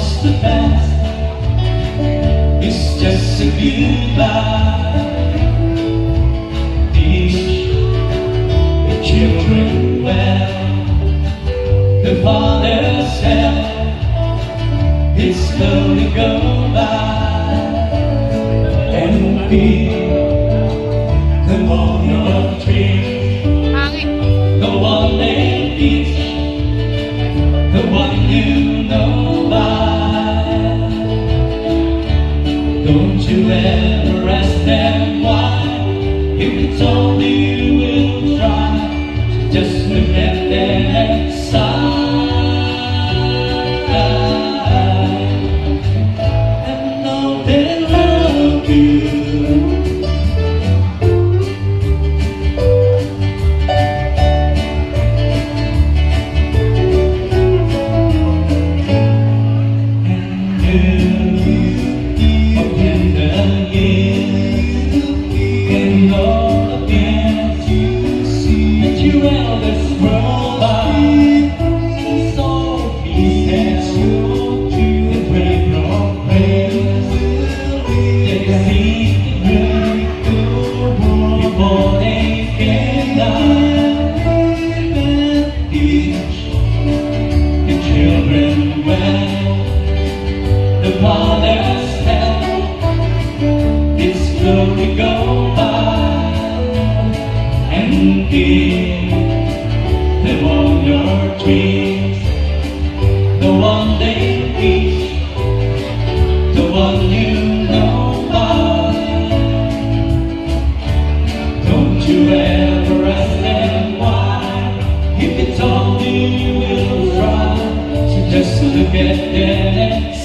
What's the past? It's just a goodbye. Teach the children well. The father's hell is slowly go by. And be the owner of dreams, the one they teach, the one you know by. Don't you ever ask them why, if it's all you will try, so just look at their side and know they love you. The father's hell is slowly go by, and give them all your dreams, the one they teach, the one you know by. Don't you ever ask them why, if it's all you will try, so just look at them.